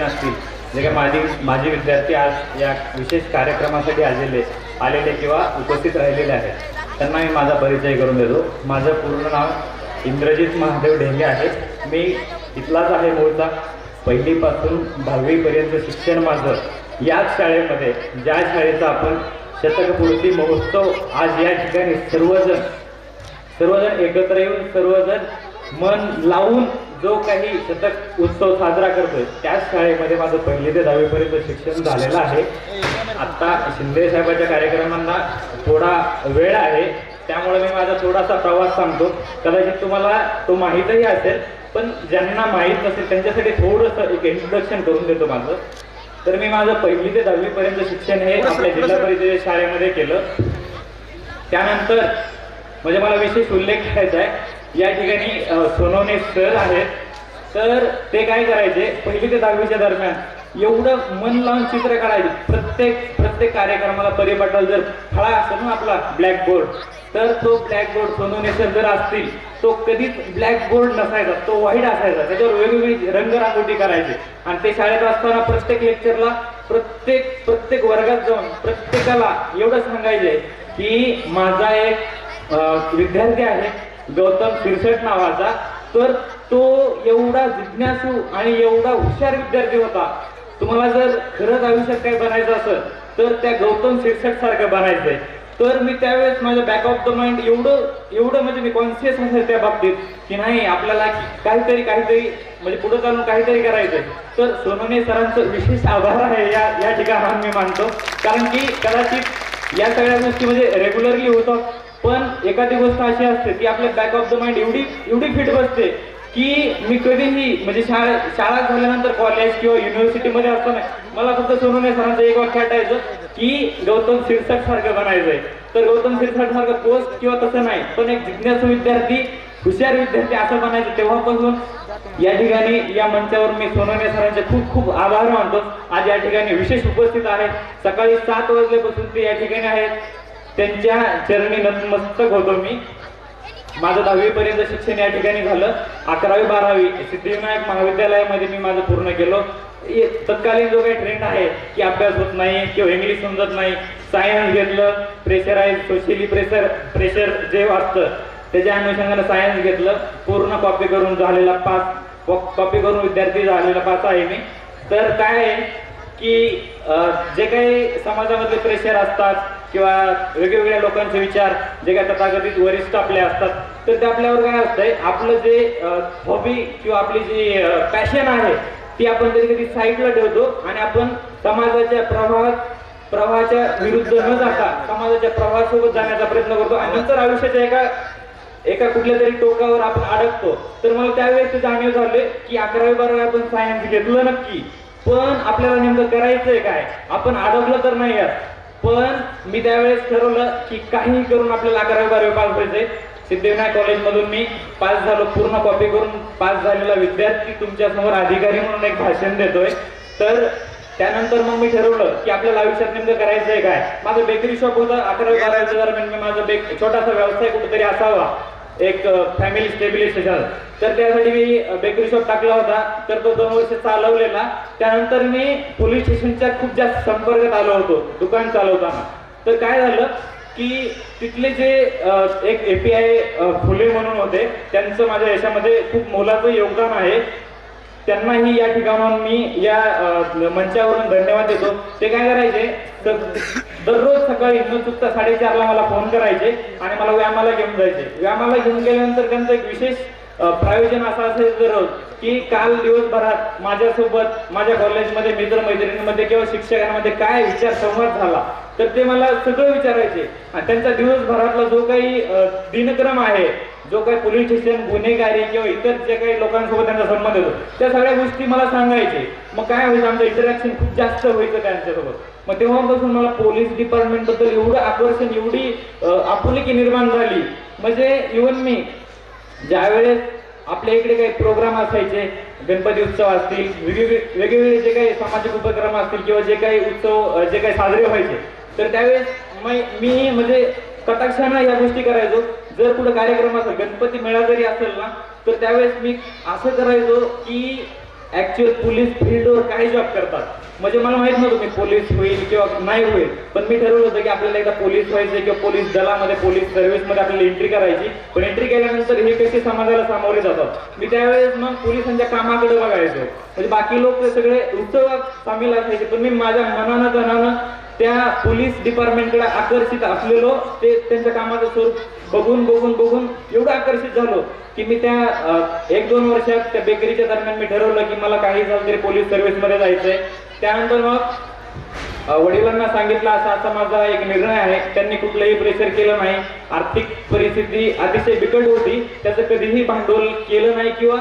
असतील, जे काही माजी विद्यार्थी आज या विशेष कार्यक्रमासाठी आलेले किंवा उपस्थित राहिलेले आहेत, त्यांना मी माझा परिचय करून देतो. माझं पूर्ण नाव इंद्रजित महादेव ढेंगे आहे. मी इथलाच आहे मूळचा. पहिलीपासून 10वीपर्यंत शिक्षण माझं याच शाळेमध्ये, ज्या शाळेचा आपण शतकपूर्ती महोत्सव आज या ठिकाणी सर्वजण एकत्र येऊन सर्वजण मन लावून जो काही शतक उत्सव साजरा करतोय, त्याच शाळेमध्ये माझं 1ली ते 10वीपर्यंत शिक्षण झालेलं आहे. आत्ता शिंदे साहेबांच्या कार्यक्रमांना थोडा वेळ आहे, त्यामुळे मी माझा थोडासा प्रवास सांगतो. कदाचित तुम्हाला तो माहीतही असेल, पण ज्यांना माहीत नसेल त्यांच्यासाठी थोडंसं एक इंट्रोडक्शन करून देतो माझं. तर मी माझं 1ली ते 10वीपर्यंत शिक्षण हे आपल्या जिल्हा परिषद शाळेमध्ये केलं. त्यानंतर म्हणजे मला विशेष उल्लेख करायचा आहे, या ठिकाणी सोनवणे सर आहेत. तर ते काय करायचे, 1ली ते 10वीच्या दरम्यान एवढं मन लावून चित्र काढायचे. प्रत्येक कार्यक्रमाला परिपाठाला जर फळा असेल ना आपला ब्लॅकबोर्ड, तर तो ब्लॅकबोर्ड सोनवणे सर जर असतील, तो कधीच ब्लॅकबोर्ड नसायचा, तो व्हाईट असायचा. त्याच्यावर वेगवेगळी रंगरांगोटी करायची. आणि ते शाळेत असताना प्रत्येक लेक्चरला प्रत्येक वर्गात जाऊन प्रत्येकाला एवढं सांगायचे की माझा एक विद्यार्थी आहे गौतम सिरसट नावाचा, तर तो एवढा जिज्ञासू आणि एवढा हुशार विद्यार्थी होता. तुम्हाला जर खरंच आयुष्यात काय बनायचं असेल तर त्या गौतम सिरसट सारखं बनायचंय. तर मी त्यावेळेस माझ्या बॅक ऑफ द माइंड एवढं म्हणजे मी कॉन्शियस असेल त्या बाबतीत की नाही, आपल्याला काहीतरी म्हणजे पुढे चालून काहीतरी करायचंय. तर सोनवणे सरांचं विशेष आभार आहे या ठिकाणी मी मानतो. कारण की कदाचित या सगळ्या गोष्टी म्हणजे रेग्युलरली होतात, पण एखादी गोष्ट अशी असते की आपल्या बॅक ऑफ द माइंड एवढी फिट बसते की मी कधीही म्हणजे शाळा झाल्यानंतर कॉलेज किंवा युनिव्हर्सिटीमध्ये असताना मला फक्त सोनवणे सरांचं एक वाक्य आठवायचं की गौतम सिरसट सारखं बनायचंय. तर गौतम सिरसट सारखं पोस्ट किंवा तसं नाही, पण एक जिज्ञासू विद्यार्थी, हुशार विद्यार्थी असं बनायचं. तेव्हापासून या ठिकाणी या मंचावर मी सोनवणे सरांचे खूप खूप आभार मानतो. आज या ठिकाणी विशेष उपस्थित आहेत. सकाळी 7 वाजल्यापासून ते या ठिकाणी आहेत. त्यांच्या चरणी नतमस्तक होतो मी. माझं 10वीपर्यंत शिक्षण या ठिकाणी झालं. 11वी 12वी सिद्धिविनायक महाविद्यालयामध्ये मी माझं पूर्ण केलं. तत्कालीन जो काही ट्रेंड आहे की अभ्यास होत नाही किंवा इंग्लिश समजत नाही, सायन्स घेतलं, प्रेशराईज सोशली प्रेशर जे वाटतं त्याच्या अनुषंगाने सायन्स घेतलं. पूर्ण कॉपी करून विद्यार्थी झालेला पास आहे मी. तर काय आहे की जे काही समाजामधले प्रेशर असतात किंवा वेगवेगळ्या लोकांचे विचार जे काही तथाकथित वरिष्ठ आपले असतात, तर ते आपल्यावर काय असतंय, आपलं जे हॉबी किंवा आपली जी पॅशन आहे ती आपण कधी साईडला ठेवतो आणि आपण समाजाच्या प्रवाहाच्या विरुद्ध न जाता समाजाच्या प्रवाहासोबत जाण्याचा प्रयत्न करतो. आणि नंतर आयुष्याच्या एका कुठल्या तरी टोकावर आपण अडकतो. तर मला त्यावेळेस जाणीव झाले की 11वी 12वी आपण सायन्स घेतलं नक्की, पण आपल्याला नेमकं करायचंय काय, आपण अडकलं तर नाही यात. पण मी त्यावेळेस ठरवलं की काही करून आपल्याला 11वी 12वी पास व्हायचंय. सिद्धिविनायक कॉलेजमधून मी पास झालो. पूर्ण कॉपी करून पास झालेला विद्यार्थी तुमच्या समोर अधिकारी म्हणून एक भाषण देतोय. तर त्यानंतर मग मी ठरवलं की आपल्याला आयुष्यात नेमकं करायचंय काय. माझं बेकरी शॉप होतं. 11वी 12वीच्या दरम्यान मी माझा छोटासा व्यवसाय कुठेतरी असावा, एक फॅमिली स्टेबिलायझेशन. तर त्यासाठी मी बेकरी शॉप टाकला होता. तर तो 2 वर्ष चालवलेला. त्यानंतर मी पोलीस स्टेशनच्या खूप जास्त संपर्कात आलो होतो दुकान चालवताना. तर काय झालं की तिथले जे एक API फुले म्हणून होते, त्यांचं माझ्या याच्यामध्ये खूप मोलाचं योगदान आहे. त्यांनाही या ठिकाणाहून मी या मंचावरून धन्यवाद देतो. ते काय करायचे, दररोज सकाळी न चुकता 4:30ला मला फोन करायचे आणि मला व्यायामाला घेऊन जायचे. व्यायामाला घेऊन गेल्यानंतर त्यांचं एक विशेष प्रायोजन असं असायचं दररोज की काल दिवसभरात माझ्यासोबत माझ्या कॉलेजमध्ये मित्रमैत्रिणींमध्ये किंवा शिक्षकांमध्ये काय विचार संवाद झाला, तर ते मला सगळं विचारायचे. आणि त्यांचा दिवसभरातला जो काही दिनक्रम आहे, जो काही पोलीस स्टेशन, गुन्हेगारी किंवा इतर जे काही लोकांसोबत त्यांचा संबंध येतो, त्या सगळ्या गोष्टी मला सांगायचे. मग काय व्हायचं, आमचं इंटरॅक्शन खूप जास्त व्हायचं त्यांच्यासोबत. मग तेव्हापासून मला पोलीस डिपार्टमेंटबद्दल एवढं आकर्षण, एवढी आपुलकी निर्माण झाली. म्हणजे इव्हन मी ज्यावेळेस आपल्या इकडे काही प्रोग्राम असायचे, गणपती उत्सव असतील, वेगवेगळे जे काही सामाजिक उपक्रम असतील किंवा जे काही उत्सव जे काही साजरे व्हायचे, तर त्यावेळेस मी म्हणजे कटाक्षानं या गोष्टी करायचो. जर कुठं कार्यक्रम असेल, गणपती मेळा जरी असेल ना, तर त्यावेळेस मी असं करायचो की ऍक्च्युअल पोलीस फील्डवर काय जॉब करतात. म्हणजे मला माहित नव्हतं मी पोलीस होईल किंवा नाही होईल, पण मी ठरवलं होतं की आपल्याला एकदा पोलीस व्हायचं किंवा पोलीस दलामध्ये पोलीस सर्व्हिसमध्ये आपल्याला एंट्री करायची. पण एंट्री केल्यानंतर हे कसे समाजाला सामोरे जातात मी त्यावेळेस मग पोलिसांच्या कामाकडे बघायचो. म्हणजे बाकी लोक सगळे उत्सवात सामील असायचे, पण मी माझ्या मनानं तनानं त्या पोलीस डिपार्टमेंटकडे आकर्षित असलेलो. ते त्यांच्या कामाचं स्वरूप बघून बघून बघून एवढं आकर्षित झालो की मी त्या 1-2 वर्षात त्या बेकरीच्या दरम्यान मी ठरवलं की मला काही झालं तरी पोलीस सर्व्हिसमध्ये जायचंय. त्यानंतर मग वडिलांना सांगितलं असा असा माझा एक निर्णय आहे. त्यांनी कुठलंही प्रेशर केलं नाही. आर्थिक परिस्थिती अतिशय बिकट होती, त्याचं कधीही भांडवल केलं नाही किंवा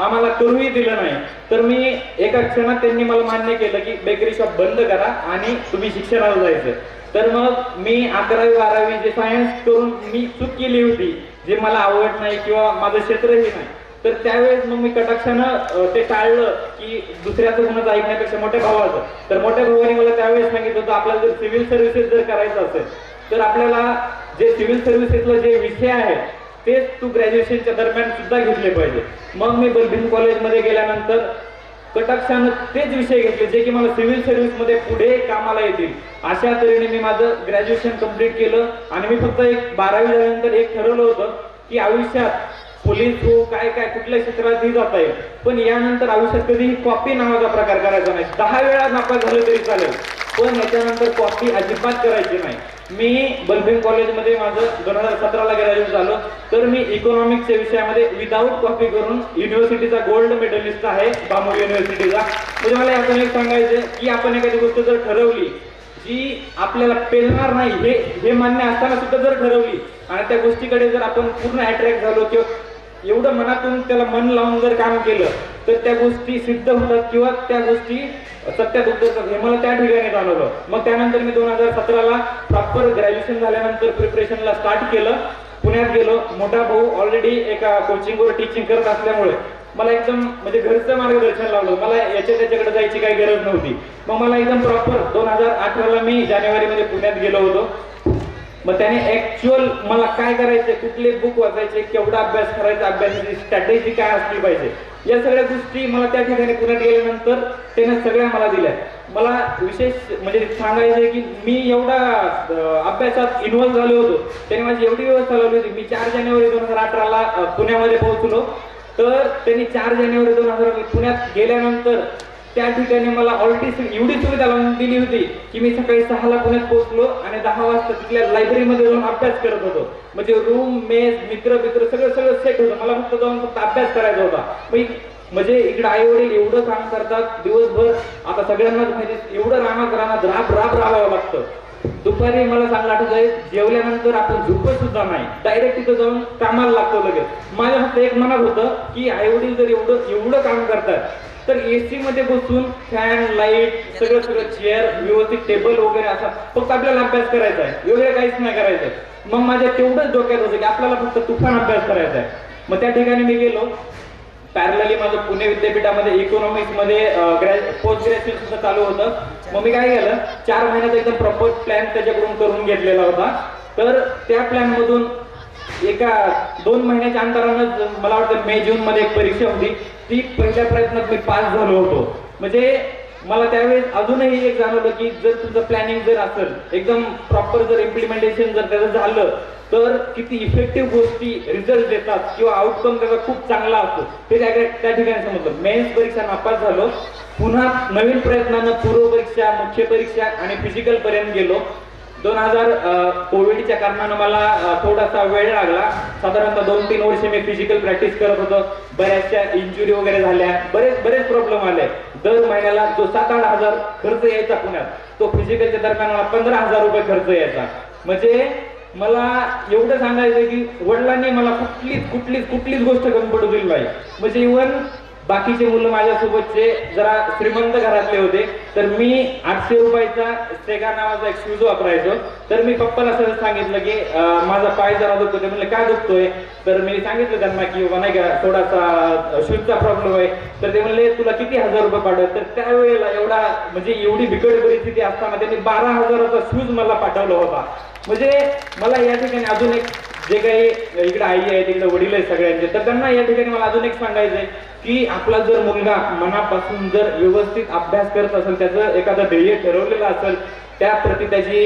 आम्हाला करूही दिलं नाही. तर मी एका क्षणात त्यांनी मला मान्य केलं की बेकरी शॉप बंद करा आणि तुम्ही शिक्षणाला जायचं. तर मग मी 11वी-12वी जे सायन्स करून मी चूक केली होती, जे मला आवडत नाही किंवा माझं क्षेत्रही नाही, तर त्यावेळेस मग मी कटाक्षानं ते टाळलं की दुसऱ्याचं कोणाचं ऐकण्यापेक्षा मोठ्या भावाचं. तर मोठ्या भावाने मला त्यावेळेस सांगितलं होतं आपल्याला जर सिव्हिल सर्व्हिसेस जर करायचं असेल तर आपल्याला जे सिव्हिल सर्व्हिसेसला जे विषय आहेत तेच तू ग्रॅज्युएशनच्या दरम्यान सुद्धा घेतले पाहिजे. मग मी बलभीम कॉलेजमध्ये गेल्यानंतर कटाक्षानं तेच विषय घेतले जे की मला सिव्हिल सर्व्हिसमध्ये पुढे कामाला येतील. अशा तऱ्हेने मी माझं ग्रॅज्युएशन कंप्लीट केलं. आणि मी फक्त 12वी झाल्यानंतर एक ठरवलं होतं की आयुष्यात पोलीस हो काय काय कुठल्या क्षेत्रातही जाता येईल, पण यानंतर आयुष्यात कधीही कॉपी नावाचा प्रकार करायचा नाही. 10 वेळा नापास झालं तरी चालेल, पण याच्यानंतर कॉपी अजिबात करायची नाही. मी बलभीम कॉलेजमध्ये माझं 2017ला ग्रॅज्युएट झालो. तर मी इकॉनॉमिक्सच्या विषयामध्ये विदाऊट कॉपी करून युनिव्हर्सिटीचा गोल्ड मेडलिस्ट आहे, बामोरी युनिव्हर्सिटीचा. म्हणजे मला यातून एक सांगायचं की आपण एखादी गोष्ट जर ठरवली जी आपल्याला पेलणार नाही हे मान्य असताना सुद्धा जर ठरवली आणि त्या गोष्टीकडे जर आपण पूर्ण अट्रॅक्ट झालो किंवा एवढं मनातून त्याला मन लावून जर काम केलं तर त्या गोष्टी सिद्ध होतात किंवा त्या गोष्टी सत्यात उतरतात. हे मला त्या ठिकाणी जाणवलं. मग त्यानंतर मी 2017ला प्रॉपर ग्रॅज्युएशन झाल्यानंतर प्रिपरेशनला स्टार्ट केलं. पुण्यात गेलो. मोठा भाऊ ऑलरेडी एका कोचिंगवर टीचिंग करत असल्यामुळे मला एकदम म्हणजे घरचं मार्गदर्शन लावलं. मला त्याच्याकडे जायची काही गरज नव्हती. मग मला एकदम प्रॉपर 2018ला मी जानेवारीमध्ये पुण्यात गेलो होतो. मग त्याने ऍक्च्युअल मला काय करायचं, कुठले बुक वाचायचे, केवढा अभ्यास करायचा, अभ्यासाची स्ट्रॅटेजी काय असली पाहिजे, या सगळ्या गोष्टी मला त्या ठिकाणी पुण्यात गेल्यानंतर त्याने सगळ्या मला दिल्या. मला विशेष म्हणजे सांगायचं की मी एवढा अभ्यासात इन्व्हॉल्व झालो होतो. त्याने माझी एवढी व्यवस्था लावली होती. मी 4 जानेवारी 2018ला पुण्यामध्ये पोहोचलो. तर त्यांनी 4 जानेवारी 2018 पुण्यात गेल्यानंतर त्या ठिकाणी मला ऑलरेडी एवढी सुविधा लावून दिली होती की मी सकाळी 6ला पुण्यात पोहोचलो आणि 10 वाजता तिथल्या लायब्ररीमध्ये जाऊन अभ्यास करत होतो. म्हणजे रूम, मेस, मित्र सगळं सेट होतं. मला फक्त अभ्यास करायचा होता. म्हणजे इकडे आई वडील एवढं काम करतात दिवसभर. आता सगळ्यांनाच माहिती एवढं रानात राबावं लागतं. दुपारी मला चांगलं आठवतंय जेवल्यानंतर आपण झोपत सुद्धा नाही, डायरेक्ट तिथं जाऊन कामाला लागतो लगेच. माझ्या फक्त एक मनात होतं की आई वडील जर एवढं काम करतात तर एसी मध्ये बसून फॅन, लाईट, सगळं चेअर, व्यवस्थित टेबल वगैरे असा फक्त आपल्याला अभ्यास करायचा आहे, वेगळं काहीच नाही करायचंय. मग माझ्या तेवढंच डोक्यात होतं की आपल्याला फक्त तुफान अभ्यास करायचा आहे. मग त्या ठिकाणी मी गेलो. पॅरलली माझं पुणे विद्यापीठामध्ये इकॉनॉमिक्स मध्ये पोस्ट ग्रॅज्युएशन सुद्धा चालू होतं. मग मी काय केलं, 4 महिन्याचा एकदम प्रॉपर प्लॅन त्याच्याकडून करून घेतलेला होता. तर त्या प्लॅन मधून एका 2 महिन्याच्या अंतरानं मला वाटतं मे-जून मध्ये एक परीक्षा होती. ती पहिल्या प्रयत्नात मी पास झालो होतो. म्हणजे मला त्यावेळेस अजूनही एक जाणवलं की जर तुझं प्लॅनिंग जर असेल, एकदम प्रॉपर जर इम्प्लिमेंटेशन जर त्याचं झालं तर किती इफेक्टिव्ह गोष्टी रिझल्ट देतात किंवा आउटकम त्याचा खूप चांगला असतो ते त्या ठिकाणी समजलं. मेन्स परीक्षा नापास झालो. पुन्हा नवीन प्रयत्नानं पूर्व परीक्षा, मुख्य परीक्षा आणि फिजिकल पर्यंत गेलो. 2000 कोविडच्या कारणानं मला थोडासा वेळ लागला. साधारणतः 2-3 वर्ष मी फिजिकल प्रॅक्टिस करत होतो. बऱ्याचशा इंजुरी वगैरे झाल्या, बरेच प्रॉब्लेम आले. दर महिन्याला जो 7-8 हजार खर्च यायचा पुण्यात, तो फिजिकलच्या दरम्यान मला 15,000 रुपये खर्च यायचा. म्हणजे मला एवढं सांगायचं की वडिलांनी मला कुठलीच गोष्ट कमी पडू दिली नाही. म्हणजे इव्हन बाकीचे मुलं माझ्यासोबतचे जरा श्रीमंत घरातले होते, तर मी 800 रुपयाचा सेगा नावाचा एक शूज वापरायचो. तर मी पप्पाला सहज सांगितलं की माझा पाय जरा दुखतो. ते म्हणले काय दुखतोय, तर मी सांगितलं त्यांना की बाबा नाही का थोडासा शूजचा प्रॉब्लेम आहे. तर ते म्हणले तुला किती 1000 रुपये पाठव. तर त्यावेळेला एवढी बिकट परिस्थिती असताना त्यांनी 12,000चा शूज मला पाठवला होता. म्हणजे मला या ठिकाणी अजून एक जे काही इकडे आई आहे तिकडे वडील आहेत सगळ्यांचे, तर त्यांना या ठिकाणी मला अजून एक सांगायचं आहे की आपला जर मुलगा मनापासून जर व्यवस्थित अभ्यास करत असेल, त्याचं एखादं ध्येय ठरवलेलं असेल, त्या प्रति त्याची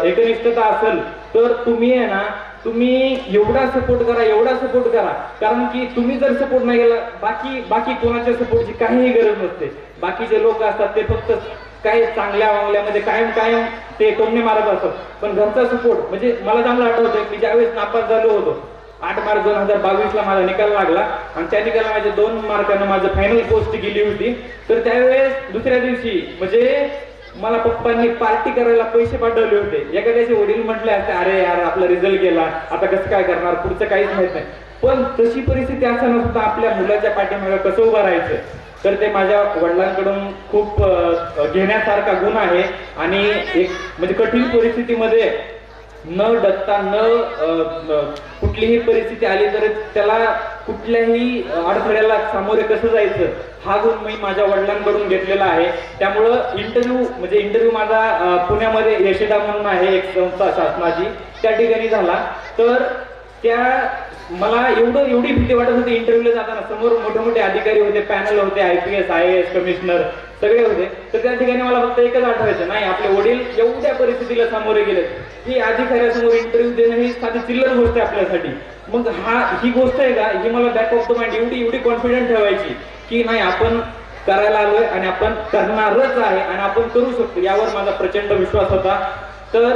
एकनिष्ठता असेल, तर तुम्ही आहे ना, तुम्ही एवढा सपोर्ट करा, एवढा सपोर्ट करा. कारण की तुम्ही जर सपोर्ट नाही केला, बाकी कोणाच्या सपोर्टची काहीही गरज नसते. बाकीचे लोक असतात ते फक्त काही चांगल्या वांगल्यामध्ये कायम ते टोमणे मारत असतात, पण घरचा सपोर्ट म्हणजे मला चांगलं आठवतंय की ज्यावेळेस नापास झालो होतो 8 मार्च 2022 माझा निकाल लागला आणि त्या निकाला माझ्या 2 मार्कानं माझं फायनल पोस्ट गेली होती. तर त्यावेळेस दुसऱ्या दिवशी म्हणजे मला पप्पांनी पार्टी करायला पैसे पाठवले होते. एखाद्याचे वडील म्हटले असते, अरे यार आपला रिझल्ट गेला, आता कसं काय करणार, पुढचं काहीच माहित नाही. पण तशी परिस्थिती असताना सुद्धा आपल्या मुलाच्या पाठीमागे कसं उभं राहायचं, तर ते माझ्या वडिलांकडून खूप घेण्यासारखा गुण आहे. आणि एक म्हणजे कठीण परिस्थितीमध्ये न डगता कुठलीही परिस्थिती आली तर त्याला कुठल्याही अडथळ्याला सामोरे कसं जायचं, हा गुण मी माझ्या वडिलांकडून घेतलेला आहे. त्यामुळं इंटरव्ह्यू माझा पुण्यामध्ये यशदा म्हणून आहे एक संस्था शासनाची, त्या ठिकाणी झाला. तर त्या मला एवढी भीती वाटत होती इंटरव्ह्यूला जाताना. समोर मोठे मोठे अधिकारी होते, पॅनल होते, IPS IAS कमिशनर सगळे होते. तर त्या ठिकाणी मला फक्त एकच आठवायचं, नाही आपले वडील एवढ्या परिस्थितीला सामोरे गेले की अधिकाऱ्यासमोर इंटरव्ह्यू देणं ही साधी चिल्लर गोष्ट आहे आपल्यासाठी. मग ही गोष्ट आहे का, ही मला बॅक ऑफ द माइंड एवढी कॉन्फिडंट ठेवायची की नाही आपण करायला आलोय आणि आपण करणारच आहे आणि आपण करू शकतो, यावर माझा प्रचंड विश्वास होता. तर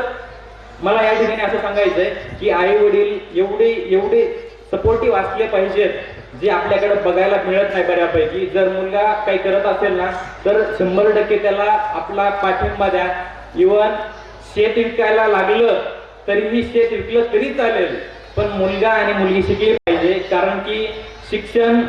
मला या ठिकाणी असं सांगायचंय की आई वडील एवढे सपोर्टिव्ह असले पाहिजेत, जे आपल्याकडे बघायला मिळत नाही बऱ्यापैकी. जर मुलगा काही करत असेल ना, तर 100% त्याला आपला पाठिंबा द्या. इव्हन शेत विकायला लागलं तरीही शेत विकलं तरी चालेल, पण मुलगा आणि मुलगी शिकली पाहिजे. कारण की शिक्षण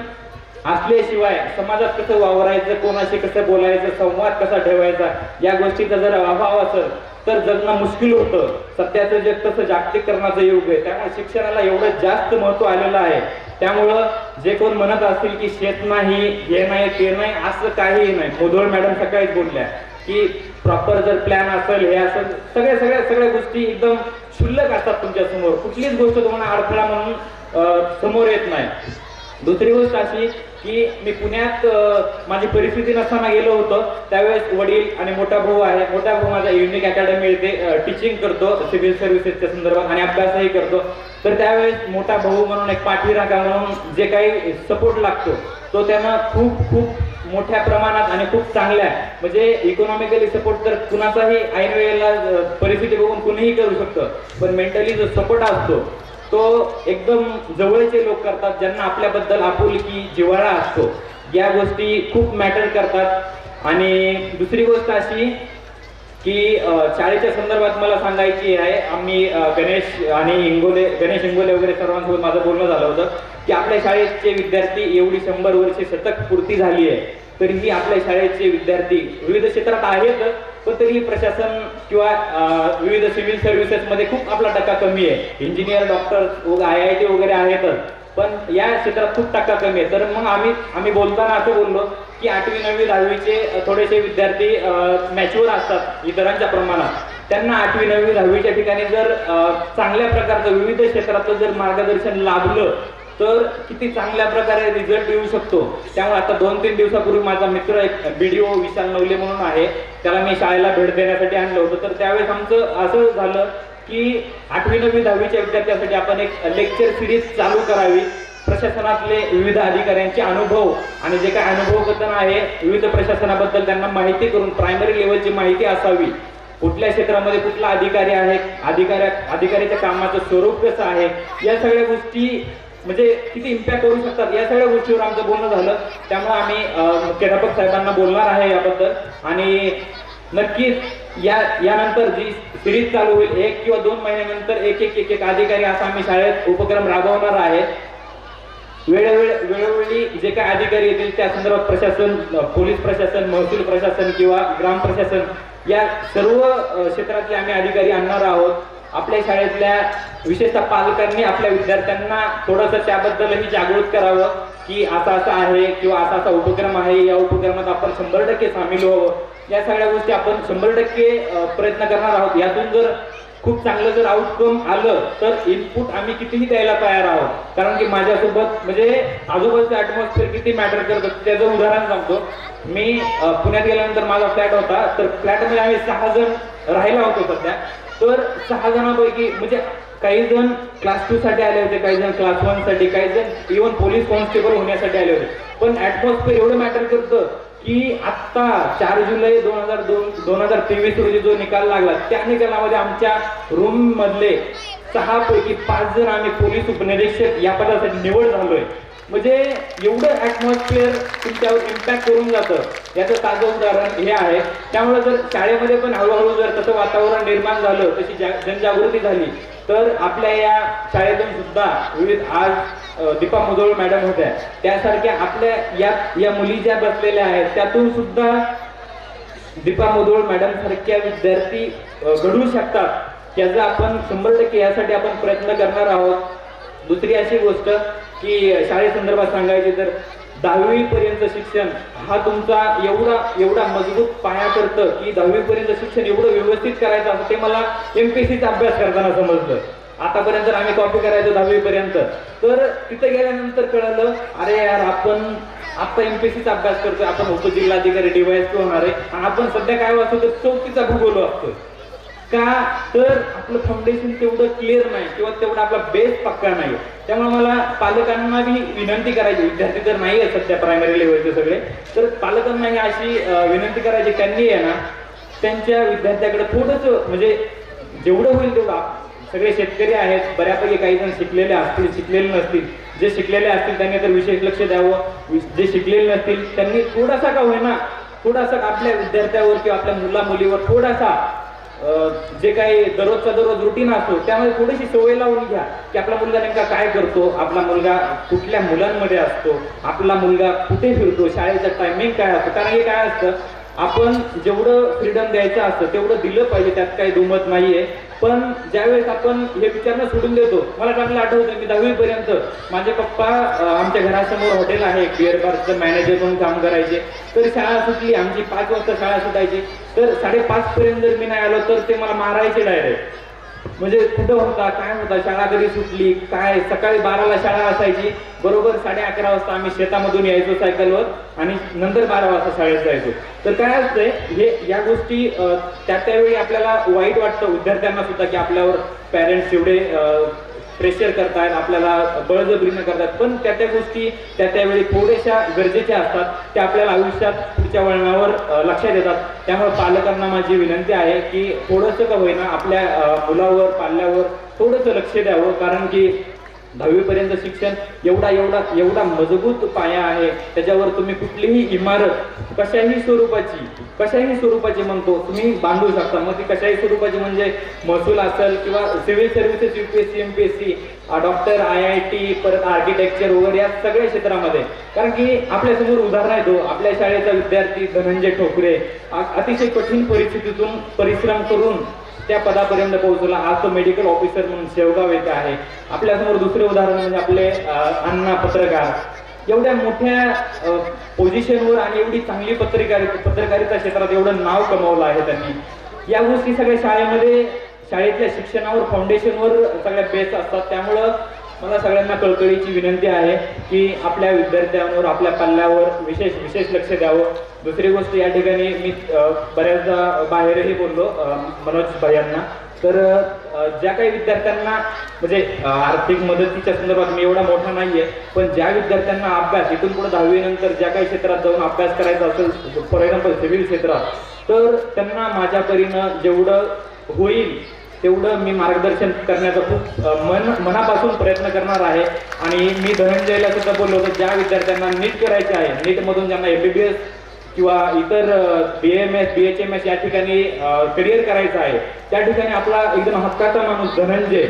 असल्याशिवाय समाजात कसं वावरायचं, कोणाशी कसं बोलायचं, संवाद कसा ठेवायचा, या गोष्टीचा जर अभाव असेल तर जगणं मुश्किल होतं. सध्याचं जग तसं जागतिकीकरणाचं युग आहे, त्यामुळे शिक्षणाला एवढं जास्त महत्व आलेलं आहे. त्यामुळं जे कोण म्हणत असतील की शेत नाही, हे नाही, ते नाही, असं काहीही नाही. मुधोळ मॅडम सकाळीच बोलल्या की प्रॉपर जर प्लॅन असेल, हे असेल, सगळ्या गोष्टी एकदम क्षुल्लक असतात तुमच्या समोर. कुठलीच गोष्ट तुम्हाला अडथळा म्हणून समोर येत नाही. दुसरी गोष्ट अशी की मी पुण्यात माझी परिस्थिती नसताना गेलो होतो, त्यावेळेस वडील आणि मोठा भाऊ आहे. मोठा भाऊ माझा युनिक अकॅडमी येथे टीचिंग करतो सिव्हिल सर्व्हिसेसच्या संदर्भात आणि अभ्यासही करतो. तर त्यावेळेस मोठा भाऊ म्हणून एक पाठीराखा म्हणून जे काही सपोर्ट लागतो तो त्यांना खूप मोठ्या प्रमाणात आणि खूप चांगल्या म्हणजे इकॉनॉमिकली सपोर्ट तर कुणाचाही ऐन वेळेला परिस्थिती बघून कुणीही करू शकतं, पण मेंटली जो सपोर्ट असतो तो एकदम जवळचे लोक करतात, ज्यांना आपल्याबद्दल आपुलकी जिव्हाळा असतो. या गोष्टी खूप मॅटर करतात. आणि दुसरी गोष्ट अशी की शाळेच्या संदर्भात मला सांगायची आहे. आम्ही गणेश इंगोले वगैरे सर्वांसोबत माझं बोलणं झालं होतं की आपल्या शाळेचे विद्यार्थी एवढी 100 वर्षे शतक पूर्ती झाली आहे, तरीही आपल्या शाळेचे विद्यार्थी विविध क्षेत्रात आहेत, पण तरीही प्रशासन किंवा विविध सिव्हिल सर्व्हिसेस मध्ये खूप आपला टक्का कमी आहे. इंजिनियर, डॉक्टर, IIT वगैरे आहेतच, पण या क्षेत्रात खूप टक्का कमी आहे. तर मग आम्ही बोलताना असं बोललो की 8वी 9वी 10वीचे थोडेसे विद्यार्थी मॅच्युअर असतात इतरांच्या प्रमाणात. त्यांना 8वी 9वी 10वीच्या ठिकाणी जर चांगल्या प्रकारचं विविध क्षेत्राचं जर मार्गदर्शन लाभलं तर किती चांगल्या प्रकारे रिझल्ट येऊ शकतो. त्यामुळे आता 2-3 दिवसापूर्वी माझा मित्र एक BDO विशाल नवले म्हणून आहे, त्याला मी शाळेला भेट देण्यासाठी आणलं होतं. तर त्यावेळेस आमचं असं झालं की 8वी 9वी 10वीच्या विद्यार्थ्यांसाठी आपण एक लेक्चर सिरीज चालू करावी. प्रशासनातले विविध अधिकाऱ्यांचे अनुभव आणि जे काही अनुभव कथन आहे विविध प्रशासनाबद्दल त्यांना माहिती करून प्रायमरी लेवलची माहिती असावी. कुठल्या क्षेत्रामध्ये कुठला अधिकारी आहे, अधिकाऱ्याच्या कामाचं स्वरूप कसं आहे, या सगळ्या गोष्टी म्हणजे किती इम्पॅक्ट करू शकतात, या सगळ्या गोष्टीवर आमचं बोलणं झालं. त्यामुळे आम्ही मुख्याध्यापक साहेबांना बोलणार आहे याबद्दल. आणि नक्कीच यानंतर जी सिरीज चालू होईल 1 किंवा 2 महिन्यानंतर एक अधिकारी असा आम्ही शाळेत उपक्रम राबवणार आहे. वेळोवेळी जे काही अधिकारी येतील त्या संदर्भात प्रशासन, पोलीस प्रशासन, महसूल प्रशासन किंवा ग्राम प्रशासन या सर्व क्षेत्रातले आम्ही अधिकारी आणणार आहोत. आपल्या शाळेतल्या विशेषतः पालकांनी आपल्या विद्यार्थ्यांना थोडंसं त्याबद्दलही जागृत करावं की असं आहे किंवा असा उपक्रम आहे, या उपक्रमात आपण 100% सामील व्हावं. या सगळ्या गोष्टी आपण 100% प्रयत्न करणार आहोत. यातून जर खूप चांगलं जर आउटकम आलं तर इनपुट आम्ही कितीही द्यायला तयार आहोत. कारण की माझ्यासोबत म्हणजे आजूबाजूचं ॲटमॉस्फिअर किती मॅटर करतं त्याचं उदाहरण सांगतो. मी पुण्यात गेल्यानंतर माझा फ्लॅट होता, तर फ्लॅटमध्ये आम्ही 6 जण राहायला होतो सध्या. तर 6 जणांपैकी म्हणजे काही जण क्लास 2 साठी आले होते, काही जण क्लास 1 साठी, काही जण इव्हन पोलीस कॉन्स्टेबल होण्यासाठी आले होते. पण ॲटमॉस्फिअर एवढं मॅटर करतं की आत्ता 4 जुलै 2023 रोजी जो निकाल लागला त्या निकालामध्ये आमच्या रूम मधले 6 पैकी 5 जण आम्ही पोलीस उपनिरीक्षक या पदासाठी निवड झालोय. म्हणजे एवढं ॲटमॉस्फिअर तुमच्यावर इम्पॅक्ट करून जातं याचं ताजं उदाहरण हे आहे. त्यामुळे जर शाळेमध्ये पण हळूहळू जर तसं वातावरण निर्माण झालं, तशी जनजागृती झाली, तर आपल्या या शाळेतून सुद्धा विविध आज दीपा मुधोळ मॅडम होत्या त्यासारख्या आपल्या या मुली ज्या बसलेल्या आहेत त्यातून सुद्धा दीपा मुधोळ मॅडम सारख्या विद्यार्थी घडू शकतात याचा आपण 100% यासाठी आपण प्रयत्न करणार आहोत. दुसरी अशी गोष्ट की शाळेसंदर्भात सांगायची तर 10वी पर्यंत शिक्षण हा तुमचा एवढा मजबूत पाया करतं की 10वी पर्यंत शिक्षण एवढं व्यवस्थित करायचं असं ते मला MPSCचा अभ्यास करताना समजलं. आतापर्यंत आम्ही कॉपी करायचो 10वी पर्यंत, तर तिथे गेल्यानंतर कळलं अरे यार आपण आता MPSCचा अभ्यास करतोय, आपण उपजिल्हाधिकारी DYSP होणार आहे आणि आपण सध्या काय वाचतो तर 4थीचा भूगोल वाचतोय. का तर आपलं फाउंडेशन तेवढं क्लिअर नाही किंवा तेवढा आपला बेस पक्का नाही. त्यामुळे मला पालकांना बी विनंती करायची, विद्यार्थी तर नाही आहे सध्या प्रायमरी लेवलचे सगळे, तर पालकांना ही अशी विनंती करायची त्यांनी आहे ना त्यांच्या विद्यार्थ्याकडे थोडंसं म्हणजे जेवढं होईल तेवढं. सगळे शेतकरी आहेत बऱ्यापैकी, काही जण शिकलेले असतील, शिकलेले नसतील. जे शिकलेले असतील त्यांनी तर विशेष लक्ष द्यावं, जे शिकलेले नसतील त्यांनी थोडासा का होईना थोडासा आपल्या विद्यार्थ्यावर किंवा आपल्या मुला मुलीवर थोडासा जे काही दररोजचा दररोज रुटीन असतो त्यामध्ये थोडीशी सवय लावून घ्या की आपला मुलगा नेमका काय करतो, आपला मुलगा कुठल्या मुलांमध्ये असतो, आपला मुलगा कुठे फिरतो, शाळेचा टायमिंग काय असतो. कारण हे काय असतं आपण जेवढं फ्रीडम द्यायचं असतं तेवढं दिलं पाहिजे, त्यात काही दुमत नाहीये. पण ज्यावेळेस आपण हे विचारणं सोडून देतो, मला चांगलं आठवतं मी 10वी पर्यंत माझे पप्पा आमच्या घरासमोर हॉटेल आहे बिअर बारचं मॅनेजर म्हणून काम करायचे. तर शाळा सुटली आमची 5 वाजता शाळा सुटायची, तर 5:30 पर्यंत जर मी नाही आलो तर ते मला मारायचे डायरेक्ट. म्हणजे कुठं होता काय होता, शाळा कधी सुटली काय. सकाळी 12ला शाळा असायची, बरोबर 11:30 वाजता आम्ही शेतामधून यायचो सायकलवर आणि नंतर 12 वाजता शाळेत जायचो. तर काय असतंय हे या गोष्टी त्यावेळी आपल्याला वाईट वाटतं विद्यार्थ्यांना सुद्धा की आपल्यावर पॅरेंट्स एवढे प्रेशर करतायत, आपल्याला बळजबरीनं करतात. पण त्या गोष्टी त्यावेळी थोड्याशा गरजेच्या असतात, त्या आपल्याला आयुष्यात पुढच्या वळणावर लक्षात येतात. त्यामुळे पालकांना माझी विनंती आहे की थोडंसं का होईना आपल्या मुलावर पाल्यावर थोडंसं लक्ष द्यावं. कारण की 10वी पर्यंत शिक्षण एवढा मजबूत पाया आहे, त्याच्यावर तुम्ही कुठलीही इमारत कशाही स्वरूपाची म्हणतो तुम्ही बांधू शकता. मग ती कशाही स्वरूपाची म्हणजे महसूल असेल किंवा civil services, UPSC MPSC, doctor, IIT, परत आर्किटेक्चर वगैरे या सगळ्या क्षेत्रामध्ये. कारण की आपल्यासमोर उदाहरण आहे तो आपल्या शाळेचा विद्यार्थी धनंजय ठोकरे अतिशय कठीण परिस्थितीतून परिश्रम करून त्या पदापर्यंत पोहोचला. आज तो मेडिकल ऑफिसर म्हणून शेवगाव येथे आहे. आपल्यासमोर दुसरे उदाहरण म्हणजे आपले अण्णा पत्रकार, एवढ्या मोठ्या पोझिशनवर आणि एवढी चांगली पत्रकारिता क्षेत्रात एवढं नाव कमावलं आहे त्यांनी. या गोष्टी सगळ्या शाळेतल्या शिक्षणावर फाउंडेशनवर सगळ्या बेस असतात. त्यामुळं मला सगळ्यांना कळकळीची विनंती आहे की आपल्या विद्यार्थ्यांवर आपल्या पल्ल्यावर विशेष लक्ष द्यावं. दुसरी गोष्ट या ठिकाणी मी बऱ्याचदा बाहेरही बोललो मनोज भाईंना, तर ज्या काही विद्यार्थ्यांना म्हणजे आर्थिक मदतीच्या संदर्भात मी एवढा मोठा नाहीये, पण ज्या विद्यार्थ्यांना अभ्यास इथून पुढे 10वी नंतर ज्या काही क्षेत्रात जाऊन अभ्यास करायचा असेल, फॉर एक्झाम्पल सिव्हिल क्षेत्रात, तर त्यांना माझ्या परीनं जेवढं होईल तेवढं मी मार्गदर्शन करण्याचा खूप मनापासून प्रयत्न करणार आहे. आणि मी धनंजयला सुद्धा बोललो होतो ज्या विद्यार्थ्यांना नीट करायचे आहे, नीटमधून ज्यांना MBBS किंवा इतर BAMS BHMS या ठिकाणी करिअर करायचं आहे, त्या ठिकाणी आपला एकदम हक्काचा माणूस धनंजय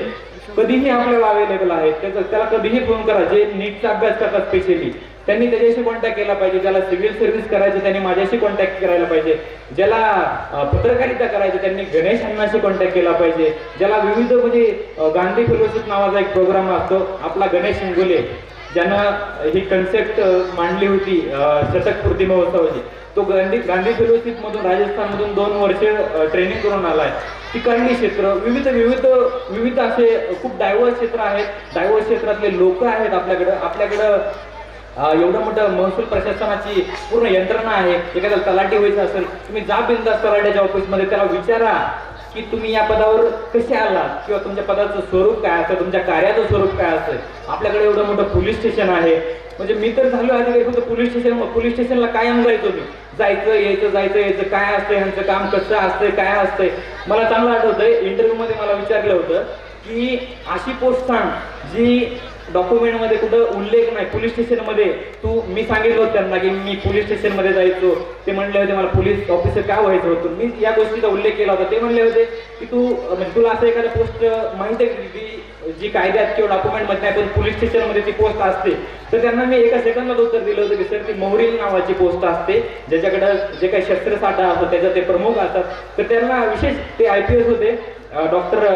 कधीही आपल्याला अवेलेबल आहे. त्याला कधीही फोन करा. जे नीटचा अभ्यास करतात स्पेशली त्यांनी त्याच्याशी कॉन्टॅक्ट केला पाहिजे. ज्याला सिव्हिल सर्व्हिस करायचं त्यांनी माझ्याशी कॉन्टॅक्ट करायला पाहिजे. ज्याला पत्रकारिता करायचं त्यांनी गणेश अण्णाशी कॉन्टॅक्ट केला पाहिजे. ज्याला विविध म्हणजे गांधी फेलोशिप नावाचा एक प्रोग्राम असतो आपला गणेश इंगोले, ज्यानं ही कन्सेप्ट मांडली होती शतकपूर्ती महोत्सवाची, तो गांधी फेलोशिप मधून राजस्थानमधून 2 वर्ष ट्रेनिंग करून आलाय. ती करणी क्षेत्र विविध विविध विविध असे खूप डायव्हर्स क्षेत्र आहेत. डायव्हर्स क्षेत्रातले लोक आहेत आपल्याकडं एवढं मोठं महसूल प्रशासनाची पूर्ण यंत्रणा आहे. एखाद्याला तलाठी व्हायचं असेल, तुम्ही जा बिंदास तलाठ्याच्या ऑफिसमध्ये, त्याला विचारा की तुम्ही या पदावर कसे आलात किंवा तुमच्या पदाचं स्वरूप काय असतं, तुमच्या कार्याचं स्वरूप काय असतं. आपल्याकडे एवढं मोठं पोलीस स्टेशन आहे. म्हणजे मी तर झालो अधिकारी फक्त पोलीस स्टेशनला कायम जायचो मी. जायचं यायचं काय असतं, ह्यांचं काम कसं असतंय काय असतंय. मला चांगलं आठवतंय इंटरव्ह्यू मध्ये मला विचारलं होतं की अशी पोस्ट सांग जी डॉक्युमेंटमध्ये कुठं उल्लेख नाही. पोलीस स्टेशनमध्ये मी सांगितलं होतं त्यांना की मी पोलीस स्टेशनमध्ये जायचो. ते म्हणले होते मला पोलीस ऑफिसर काय व्हायचं होतं. मी या गोष्टीचा उल्लेख केला होता. ते म्हणले होते की तू म्हणजे तुला असं एखादं पोस्ट माहिती आहे की जी कायद्यात किंवा डॉक्युमेंटमध्ये नाही पण पोलीस स्टेशनमध्ये ती पोस्ट असते. तर त्यांना मी एका सेकंदात उत्तर दिलं होतं की सर ती मोहरील नावाची पोस्ट असते, ज्याच्याकडे जे काही शस्त्रसाठा असतो त्याचा ते प्रमुख असतात. तर त्यांना विशेष ते IPS होते डॉक्टर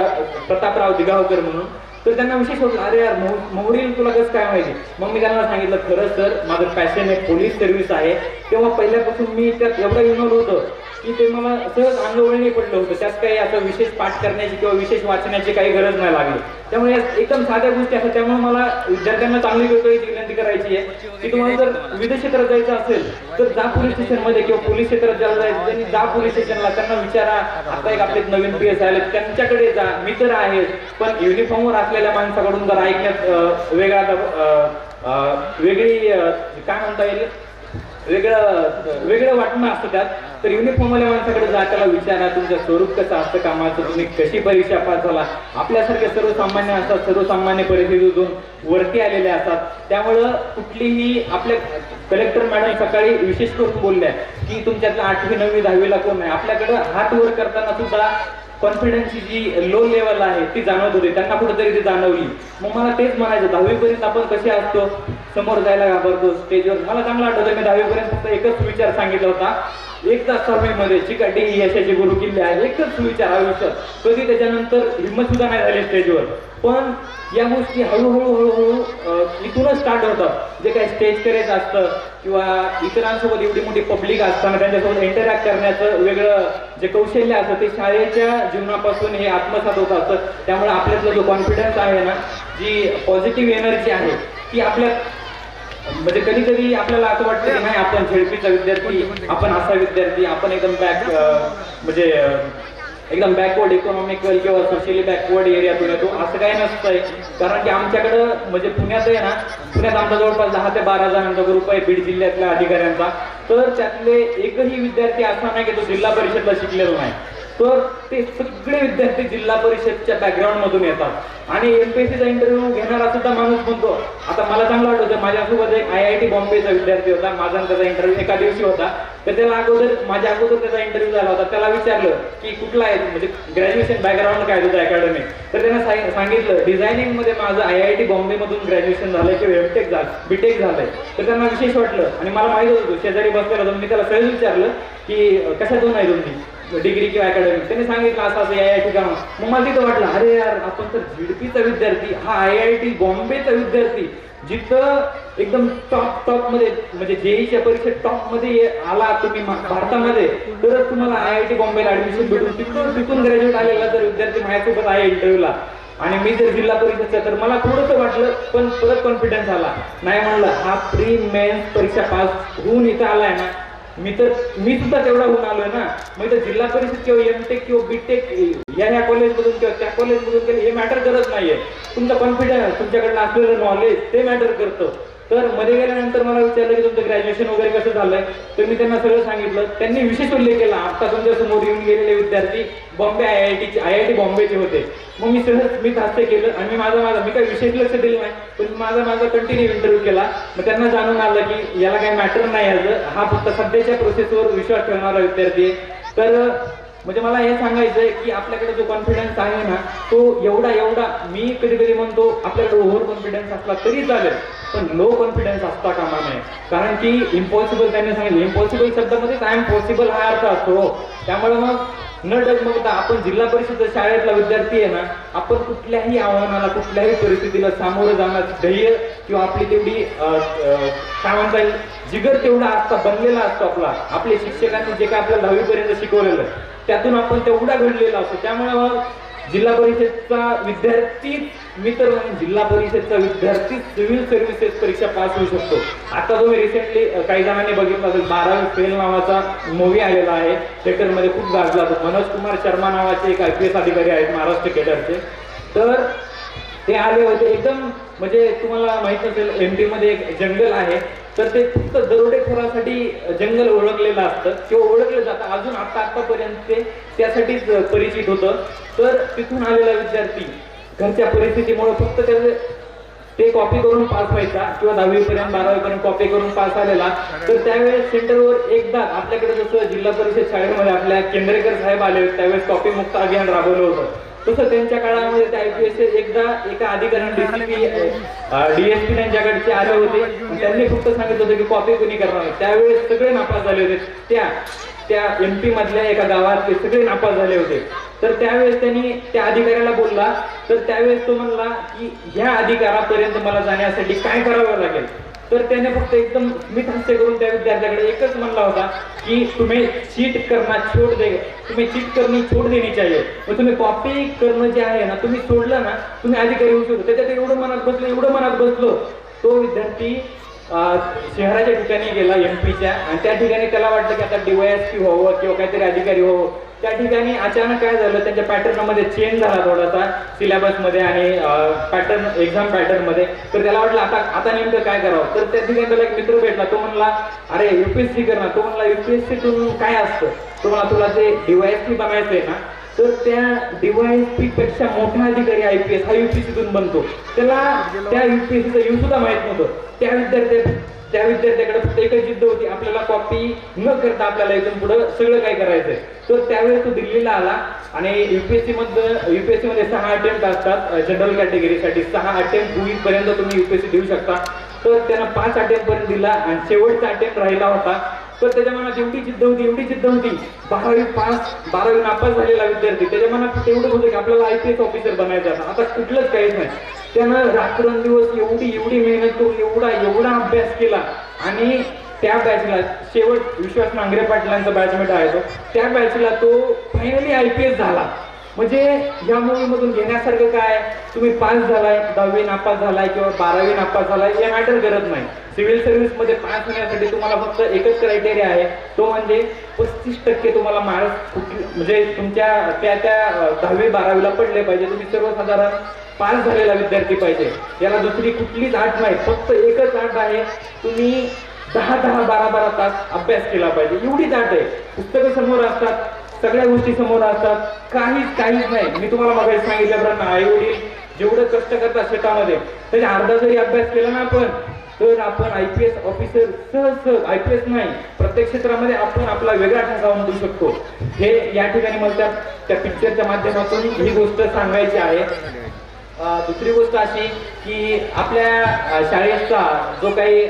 प्रतापराव दिगावकर म्हणून. तर त्यांना विशेष होतं अरे यार मोहरील तुला कसं काय माहिती. मग मी त्यांना सांगितलं खरं सर माझं पॅशन आहे पोलीस सर्व्हिस आहे. तेव्हा पहिल्यापासून मी त्यात एवढं इन्व्हॉल्व होतं की ते मला सहज अंगवळणी पडलं होतं. त्यात काही असं विशेष पाठ करण्याची किंवा विशेष वाचण्याची काही गरज नाही लागली. त्यामुळे एकदम साध्या गोष्टी असतात. त्यामुळे मला विद्यार्थ्यांना चांगली विनंती करायची आहे की तुम्हाला जर विविध क्षेत्रात जायचं असेल तर जा पोलीस स्टेशनमध्ये किंवा पोलीस क्षेत्रात ज्याला जायचं त्यांनी जा पोलीस स्टेशनला. त्यांना विचारा. आता एक आपले नवीन PS आले त्यांच्याकडे जा. मी तर आहे पण युनिफॉर्मवर असलेल्या माणसाकडून जर ऐकण्यात वेगळी काय म्हणता येईल वेगळं वाटणं असतं त्यात. तर युनिफॉर्मवाल्या माणसाकडे जा, त्याला विचारा तुमचं स्वरूप कसं असतं कामाचं, तुम्ही कशी परीक्षा पास झाला. आपल्यासारखे सर्वसामान्य असतात, सर्वसामान्य परिस्थितीतून वरती आलेले असतात. त्यामुळं कुठलीही आपल्या कलेक्टर मॅडम सकाळी विशेष करून बोलल्या की तुमच्यातल्या 8वी 9वी 10वीला कोण नाही. आपल्याकडं हात वर करताना सुद्धा कॉन्फिडन्सची जी लो लेवल आहे ती जाणवत होती. त्यांना कुठेतरी ती जाणवली. मग मला तेच म्हणायचं 10वी पर्यंत आपण कसे असतो, समोर जायला घाबरतो स्टेजवर. मला चांगलं आठवतं मी 10वी पर्यंत फक्त एकच विचार सांगितला होता. एकदा 6वी मध्ये चिकाटी ही यशाची गुरु किल्ले आहे. एकच विचार आयुष्यात. कधी त्याच्यानंतर हिंमत सुद्धा नाही झाली स्टेजवर. पण या गोष्टी हळूहळू इथूनच स्टार्ट होतात. जे काही स्टेज करायचं असतं किंवा इतरांसोबत एवढी मोठी पब्लिक असताना त्यांच्यासोबत इंटरॅक्ट करण्याचं वेगळं जे कौशल्य असतं ते शाळेच्या जीवनापासून हे आत्मसात होत असतं. त्यामुळे आपल्यातला जो कॉन्फिडन्स आहे ना, जी पॉझिटिव्ह एनर्जी आहे ती आपल्या म्हणजे कधी कधी आपल्याला असं वाटतं की नाही आपण झेडपीचा विद्यार्थी, आपण असा विद्यार्थी, आपण एकदम म्हणजे एकदम बॅकवर्ड इकॉनॉमिकल किंवा सोशली बॅकवर्ड एरियातून येतो. असं काही नसतंय. कारण की आमच्याकडं म्हणजे पुण्यात आहे ना, पुण्यात आमचा जवळपास 10 ते 12 जणांचा ग्रुप आहे बीड जिल्ह्यातल्या अधिकाऱ्यांचा. तर त्यातले एकही विद्यार्थी असा नाही की तो जिल्हा परिषदला शिकलेला नाही. तर ते सगळे विद्यार्थी जिल्हा परिषदच्या बॅकग्राऊंड मधून येतात. आणि MPSCचा इंटरव्ह्यू घेणारा सुद्धा माणूस म्हणतो. आता मला चांगलं आठवतं माझ्यासोबत एक IIT बॉम्बेचा विद्यार्थी होता. माझा त्याचा इंटरव्ह्यू एका दिवशी होता. तर त्याला माझ्या अगोदर त्याचा इंटरव्ह्यू झाला होता. त्याला विचारलं की कुठला आहे म्हणजे ग्रॅज्युएशन बॅकग्राऊंड काय तुझं अकॅडमिक. तर त्यानं सांगितलं डिझायनिंग मध्ये माझं IIT बॉम्बे मधून ग्रॅज्युएशन झालंय किंवा MTech झालं BTech झालंय. तर त्यांना विशेष वाटलं आणि मला माहित होतं शेजारी बसलेला होतो. मी त्याला सहज विचारलं की कशातून आहे तुम्ही डिग्री किंवा अकॅडमिक. त्यांनी सांगितलं असं IIT का. मग मला तिथं वाटलं अरे यार आपण तर झेडपीचा विद्यार्थी, हा IIT बॉम्बेचा विद्यार्थी जिथं एकदम टॉप मध्ये म्हणजे JEEच्या परीक्षेत टॉप मध्ये आला तुम्ही भारतामध्ये तरच तुम्हाला IIT बॉम्बेला ऍडमिशन भेटून तिथून ग्रॅज्युएट आलेला जर विद्यार्थी माझ्यासोबत आहे इंटरव्ह्यूला आणि मी जर जिल्हा परिषदचा, तर मला थोडंसं वाटलं पण परत कॉन्फिडन्स आला. नाही म्हणलं हा प्री मेन्स परीक्षा पास होऊन इथं आलाय ना, मी सुद्धा तेवढा होऊन आलोय ना. मग इथं जिल्हा परिषद किंवा MTech किंवा BTech या कॉलेजमधून किंवा त्या कॉलेजमधून केलं हे मॅटर करत नाहीये. तुमचा कॉन्फिडन्स, तुमच्याकडनं असलेलं नॉलेज ते मॅटर करतं. तर मध्ये गेल्यानंतर मला विचारलं की तुमचं ग्रॅज्युएशन वगैरे कसं झालंय. तर मी त्यांना सगळं सांगितलं. त्यांनी विशेष उल्लेख केला आता तुमच्या समोर येऊन गेलेले विद्यार्थी बॉम्बे IIT बॉम्बेचे होते. मग मी सहज हास्य केलं आणि मी काही विशेष लक्ष दिलं नाही. पण माझा कंटिन्यू इंटरव्ह्यू केला. मग त्यांना जाणून आलं की याला काही मॅटर नाही याचं, हा फक्त सध्याच्या प्रोसेसवर विश्वास ठेवणारा विद्यार्थी आहे. तर म्हणजे मला हे सांगायचं आहे की आपल्याकडे जो कॉन्फिडन्स आहे ना तो एवढा मी कधी म्हणतो आपल्याकडे ओव्हर कॉन्फिडन्स असला तरी चालेल पण लो कॉन्फिडन्स असता कामा नये. कारण की इम्पॉसिबल त्यांनी सांगितलं, इम्पॉसिबल शब्दामध्येच आय एम पॉसिबल हा अर्थ असतो. त्यामुळे मग न डगमगता आपण जिल्हा परिषद शाळेतला विद्यार्थी आहे ना, आपण कुठल्याही आव्हानाला कुठल्याही परिस्थितीला सामोरं जाण्याचं ध्येय किंवा आपली तेवढी काय म्हणता येईल जिगर तेवढा असता बनलेला असतो आपल्या शिक्षकांनी जे काय आपल्याला 10वी पर्यंत शिकवलेलं त्यातून आपण तेवढा घडलेला असतो. त्यामुळे जिल्हा परिषदचा विद्यार्थी मित्र म्हणून जिल्हा परिषदचा विद्यार्थी सिव्हिल सर्व्हिसेस परीक्षा पास होऊ शकतो. आता तुम्ही रिसेंटली काही जणांनी बघितलं असेल 12वी फेल नावाचा मूवी आलेला आहे थिएटरमध्ये, खूप गाजला होता. मनोज कुमार शर्मा नावाचे एक IPS अधिकारी आहेत महाराष्ट्र केडरचे. तर ते आले होते एकदम, म्हणजे तुम्हाला माहित असेल MP मध्ये एक जंगल आहे, तर ते फक्त दरोडेखोरासाठी जंगल ओळखलेलं असतं किंवा ओळखलं जातं अजून आतापर्यंत ते त्यासाठीच परिचित होतं. तर तिथून आलेला विद्यार्थी घरच्या परिस्थितीमुळे फक्त ते कॉपी करून पास व्हायचा किंवा 10वी पर्यंत 12वी पर्यंत कॉपी करून पास आलेला. तर त्यावेळेस सेंटरवर एकदा आपल्याकडे जसं जिल्हा परिषद शाळेमध्ये आपल्या केंद्रेकर साहेब आले होते त्यावेळेस कॉपी मुक्त अभियान राबवलं होतं, तसं त्यांच्या काळामध्ये त्या IPS एकदा एका अधिकाऱ्याने DSP त्यांच्याकडचे आले होते. त्यांनी फक्त सांगितलं होतं की कॉपी कोणी करणार नाही. त्यावेळेस सगळे नापास झाले होते. त्या MP मधल्या एका गावातले सगळे नापास झाले होते. तर त्यावेळेस त्यांनी त्या अधिकाऱ्याला बोलला, तर त्यावेळेस तो म्हणला की ह्या अधिकारापर्यंत मला जाण्यासाठी काय करावं लागेल. तर त्याने फक्त एकदम स्मित हास्य करून त्या विद्यार्थ्याकडे एकच म्हणला होता की तुम्ही चीट करनी छोड़ देनी चाहिए. मग तुम्ही कॉपी करणं जे आहे ना तुम्ही सोडलं ना तुम्ही अधिकारी होऊ शकतो. त्याच्यात एवढं मनात बसलो तो विद्यार्थी शहराच्या ठिकाणी गेला MPच्या, आणि त्या ठिकाणी त्याला वाटलं की आता DYSP व्हावं किंवा काहीतरी अधिकारी व्हावं. त्या ठिकाणी अचानक काय झालं, त्यांच्या पॅटर्नमध्ये चेंज झाला थोडासा सिलेबसमध्ये आणि एक्झाम पॅटर्नमध्ये. तर त्याला वाटलं आता नेमकं काय करावं. तर त्या ठिकाणी त्याला एक मित्र भेटला. तो म्हणला अरे UPSC करणार. तो म्हणला UPSC तून काय असतं. तो म्हणला तुला ते DYSP बनायचंय ना, तर त्या DYSP पेक्षा मोठा अधिकारी IPS हा UPSCतून बनतो. त्याला त्या UPSCचा U सुद्धा माहित नव्हतं. त्या विद्यार्थ्याकडे फक्त एकच जिद्द होती, आपल्याला कॉपी न करता आपल्याला इथून पुढे सगळं काय करायचंय. तर त्यावेळेस तो दिल्लीला आला आणि UPSC मध्ये 6 अटेम्प्ट असतात जनरल कॅटेगरीसाठी. 6 अटेम्प्ट होईपर्यंत तुम्ही UPSC देऊ शकता. तर त्यानं 5 अटेम्प्ट पर्यंत दिला आणि शेवटचा अटेम्प्ट राहिला होता. तर त्याच्या मनात एवढी जिद्द होती 12वी नापास झालेला विद्यार्थी, त्याच्या मनात एवढं होतं की आपल्याला IPS ऑफिसर बनायचं. आता कुठलंच काहीच नाही. त्यानं रात्रंदिवस एवढी मेहनत करून एवढा अभ्यास केला आणि त्या बॅचला शेवट विश्वास नांगरे पाटलांचा बॅचमेट आहे तो, त्या बॅचला तो फायनली IPS झाला. म्हणजे या मूवीमधून घेण्यासारखं काय, तुम्ही पास झालाय 10वी नापास झालाय किंवा 12वी नापास झालाय हे मॅटर करत नाही. सिव्हिल सर्व्हिस मध्ये पास होण्यासाठी तुम्हाला फक्त एकच क्रायटेरिया आहे, तो म्हणजे 35% तुम्हाला मार्क्स म्हणजे तुमच्या त्या 10वी 12वीला पडले पाहिजे. तुम्ही सर्वसाधारण पास झालेला विद्यार्थी पाहिजे. याला दुसरी कुठलीच अट नाही, फक्त एकच अट आहे, तुम्ही 10-12 तास अभ्यास केला पाहिजे. एवढीच अट आहे. पुस्तकं समोर असतात, सगळ्या गोष्टी समोर असतात, काहीच नाही. मी तुम्हाला मागे सांगितल्याप्रमाणे आई वडील जेवढं कष्ट करतात शेतामध्ये त्याच्या अर्धा जरी अभ्यास केला ना आपण, तर आपण IPS ऑफिसर सहज IPS नाही प्रत्येक क्षेत्रामध्ये आपण आपला वेगळा ठसा उमटू शकतो. हे या ठिकाणी मला त्या पिक्चरच्या माध्यमातून ही गोष्ट सांगायची आहे. दुसरी गोष्ट अशी की आपल्या शाळेचा जो काही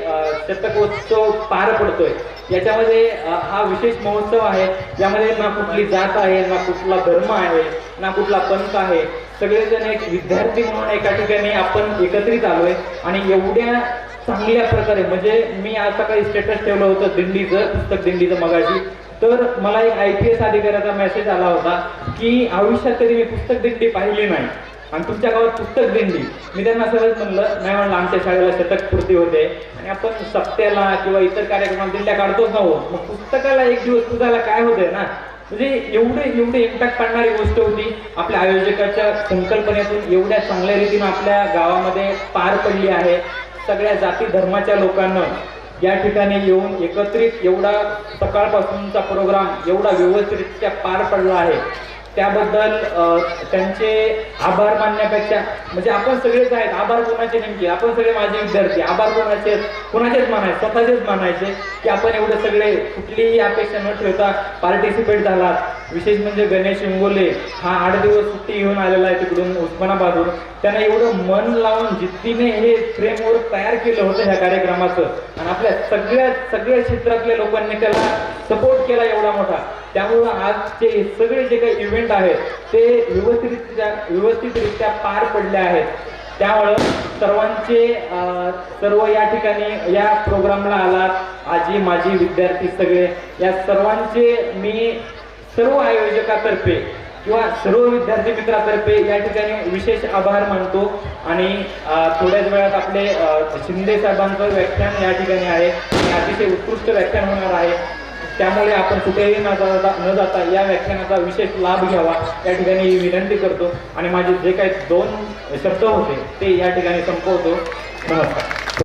शतकोत्सव पार पडतोय याच्यामध्ये हा विशेष महोत्सव आहे. यामध्ये ना कुठली जात आहे, ना कुठला धर्म आहे, ना कुठला पंथ आहे. सगळेजण एक विद्यार्थी म्हणून एका ठिकाणी आपण एकत्रित आलोय आणि एवढ्या चांगल्या प्रकारे, म्हणजे मी आज सकाळी स्टेटस ठेवलं होतं पुस्तक दिंडीचं मगाशी, तर मला एक IPS अधिकाऱ्याचा मेसेज आला होता की आयुष्यात कधी मी पुस्तक दिंडी पाहिली नाही आणि तुमच्या गावात पुस्तक दिंडी. मी त्यांना सहज म्हणलं आमच्या शाळेला शतकपूर्ती होते आणि आपण सप्त्याला किंवा इतर कार्यक्रमात दिंड्या काढतोच ना. मग पुस्तकाला एक दिवस पुजायला काय होतंय ना. म्हणजे एवढे इम्पॅक्ट पाडणारी गोष्ट होती. आपल्या आयोजकाच्या संकल्पनेतून एवढ्या चांगल्या रीतीने आपल्या गावामध्ये पार पडली आहे. सगळ्या जाती धर्माच्या लोकांना या ठिकाणी येऊन एकत्रित एवढा सकाळपासूनचा प्रोग्राम एवढा व्यवस्थितरित्या पार पडला आहे. त्याबद्दल त्यांचे आभार मानण्यापेक्षा, म्हणजे आपण सगळेच आहेत, आभार कोणाचे नेमके, आपण सगळे माझे विद्यार्थी, आभार कोणाचेच मानायचे, स्वतःचेच मानायचे की आपण एवढे सगळे कुठलीही अपेक्षा न ठेवता पार्टिसिपेट झाला. विशेष म्हणजे गणेश इंगोले हा 8 दिवस सुट्टी घेऊन आलेला आहे तिकडून उस्मानाबादहून. त्याने एवढं मन लावून जिद्दीने हे फ्रेमवर्क तयार केलं होतं ह्या कार्यक्रमाचं आणि आपल्या सगळ्या क्षेत्रातल्या लोकांनी त्याला सपोर्ट केला एवढा मोठा. त्यामुळं आजचे सगळे जे काही इव्हेंट आहेत ते व्यवस्थितरित्या पार पडले आहेत. त्यामुळं सर्व या ठिकाणी या प्रोग्रामला आलात, आजी माझी विद्यार्थी सगळे, या सर्वांचे मी सर्व आयोजकातर्फे किंवा सर्व विद्यार्थी मित्रातर्फे या ठिकाणी विशेष आभार मानतो. आणि थोड्याच वेळात आपले शिंदे साहेबांचं व्याख्यान या ठिकाणी आहे, अतिशय उत्कृष्ट व्याख्यान होणार आहे. त्यामुळे आपण कुठेही न जाता या व्याख्यानाचा विशेष लाभ घ्यावा या ठिकाणी विनंती करतो. आणि माझे जे काही 2 शब्द होते ते या ठिकाणी संपवतो. नमस्कार.